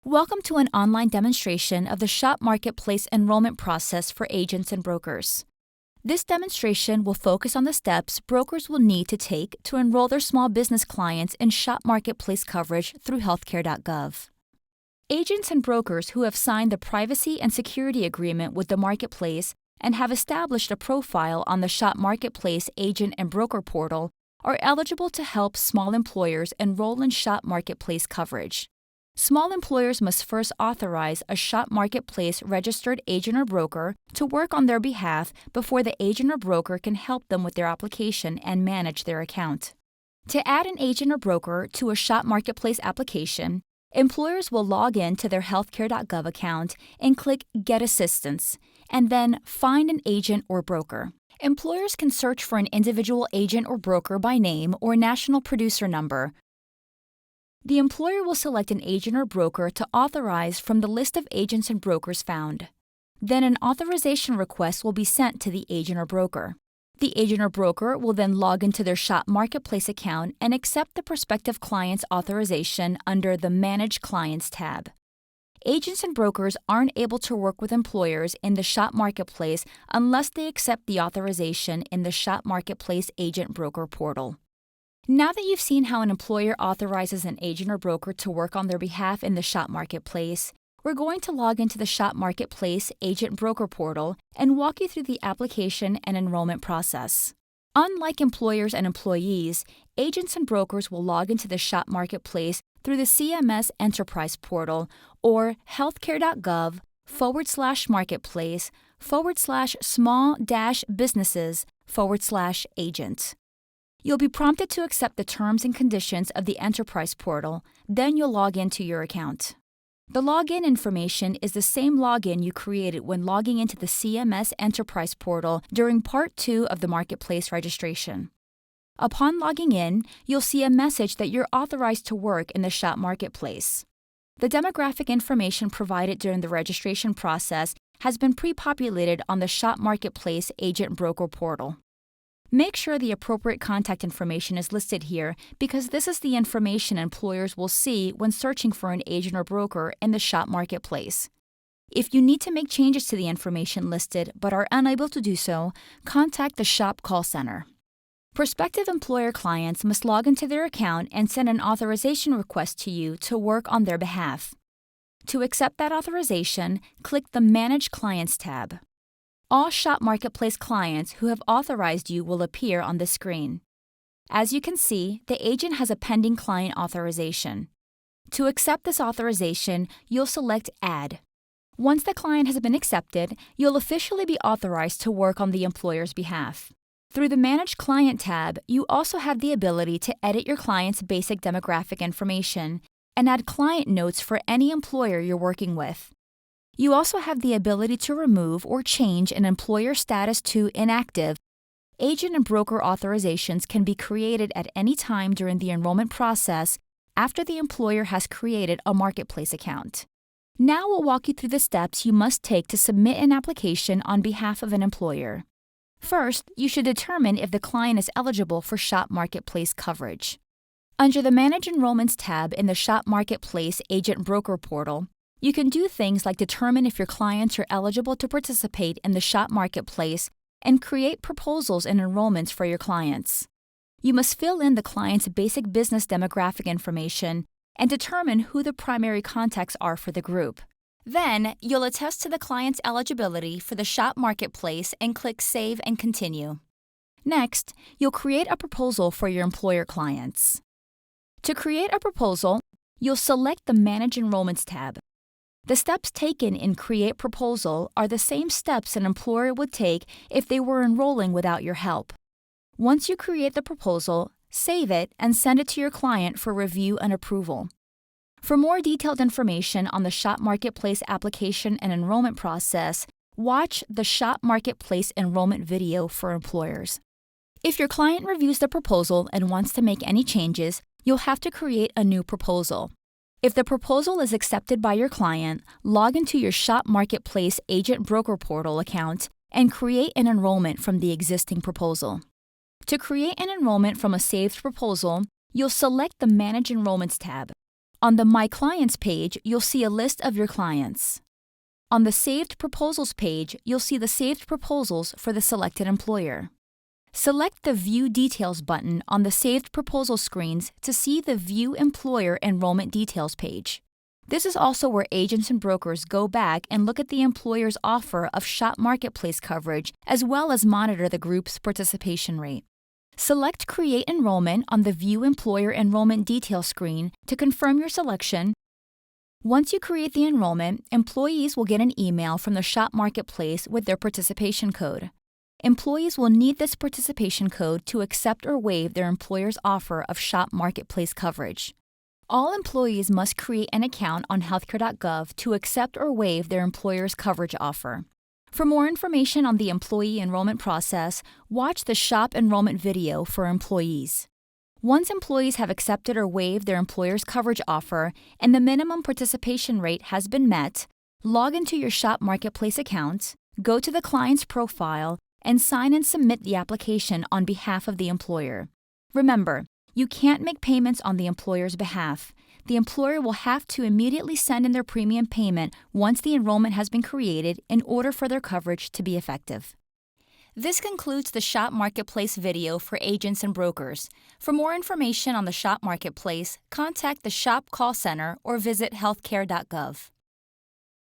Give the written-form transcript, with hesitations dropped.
Welcome to an online demonstration of the Shop Marketplace enrollment process for agents and brokers. This demonstration will focus on the steps brokers will need to take to enroll their small business clients in Shop Marketplace coverage through HealthCare.gov. Agents and brokers who have signed the privacy and security agreement with the marketplace and have established a profile on the Shop Marketplace agent and broker portal are eligible to help small employers enroll in Shop Marketplace coverage. Small employers must first authorize a Shop Marketplace registered agent or broker to work on their behalf before the agent or broker can help them with their application and manage their account. To add an agent or broker to a Shop Marketplace application, employers will log in to their HealthCare.gov account and click Get Assistance, and then Find an Agent or Broker. Employers can search for an individual agent or broker by name or national producer number. The employer will select an agent or broker to authorize from the list of agents and brokers found. Then an authorization request will be sent to the agent or broker. The agent or broker will then log into their Shop Marketplace account and accept the prospective client's authorization under the Manage Clients tab. Agents and brokers aren't able to work with employers in the Shop Marketplace unless they accept the authorization in the Shop Marketplace agent broker portal. Now that you've seen how an employer authorizes an agent or broker to work on their behalf in the Shop Marketplace, we're going to log into the Shop Marketplace agent broker portal and walk you through the application and enrollment process. Unlike employers and employees, agents and brokers will log into the Shop Marketplace through the CMS Enterprise portal or healthcare.gov/marketplace/small-businesses/agent. You'll be prompted to accept the terms and conditions of the Enterprise portal, then you'll log into your account. The login information is the same login you created when logging into the CMS Enterprise portal during Part 2 of the Marketplace registration. Upon logging in, you'll see a message that you're authorized to work in the Shop Marketplace. The demographic information provided during the registration process has been pre-populated on the Shop Marketplace agent broker portal. Make sure the appropriate contact information is listed here because this is the information employers will see when searching for an agent or broker in the Shop Marketplace. If you need to make changes to the information listed but are unable to do so, contact the Shop call center. Prospective employer clients must log into their account and send an authorization request to you to work on their behalf. To accept that authorization, click the Manage Clients tab. All Shop Marketplace clients who have authorized you will appear on the screen. As you can see, the agent has a pending client authorization. To accept this authorization, you'll select Add. Once the client has been accepted, you'll officially be authorized to work on the employer's behalf. Through the Manage Client tab, you also have the ability to edit your client's basic demographic information and add client notes for any employer you're working with. You also have the ability to remove or change an employer status to inactive. Agent and broker authorizations can be created at any time during the enrollment process after the employer has created a marketplace account. Now we'll walk you through the steps you must take to submit an application on behalf of an employer. First, you should determine if the client is eligible for Shop Marketplace coverage. Under the Manage Enrollments tab in the Shop Marketplace agent broker portal, you can do things like determine if your clients are eligible to participate in the Shop Marketplace and create proposals and enrollments for your clients. You must fill in the client's basic business demographic information and determine who the primary contacts are for the group. Then, you'll attest to the client's eligibility for the Shop Marketplace and click Save and Continue. Next, you'll create a proposal for your employer clients. To create a proposal, you'll select the Manage Enrollments tab. The steps taken in Create Proposal are the same steps an employer would take if they were enrolling without your help. Once you create the proposal, save it and send it to your client for review and approval. For more detailed information on the Shop Marketplace application and enrollment process, watch the Shop Marketplace enrollment video for employers. If your client reviews the proposal and wants to make any changes, you'll have to create a new proposal. If the proposal is accepted by your client, log into your Shop Marketplace agent broker portal account and create an enrollment from the existing proposal. To create an enrollment from a saved proposal, you'll select the Manage Enrollments tab. On the My Clients page, you'll see a list of your clients. On the Saved Proposals page, you'll see the saved proposals for the selected employer. Select the View Details button on the Saved Proposal screens to see the View Employer Enrollment Details page. This is also where agents and brokers go back and look at the employer's offer of SHOP Marketplace coverage as well as monitor the group's participation rate. Select Create Enrollment on the View Employer Enrollment Details screen to confirm your selection. Once you create the enrollment, employees will get an email from the SHOP Marketplace with their participation code. Employees will need this participation code to accept or waive their employer's offer of SHOP Marketplace coverage. All employees must create an account on HealthCare.gov to accept or waive their employer's coverage offer. For more information on the employee enrollment process, watch the SHOP enrollment video for employees. Once employees have accepted or waived their employer's coverage offer and the minimum participation rate has been met, log into your SHOP Marketplace account, go to the client's profile, and sign and submit the application on behalf of the employer. Remember, you can't make payments on the employer's behalf. The employer will have to immediately send in their premium payment once the enrollment has been created in order for their coverage to be effective. This concludes the SHOP Marketplace video for agents and brokers. For more information on the SHOP Marketplace, contact the SHOP call center or visit HealthCare.gov.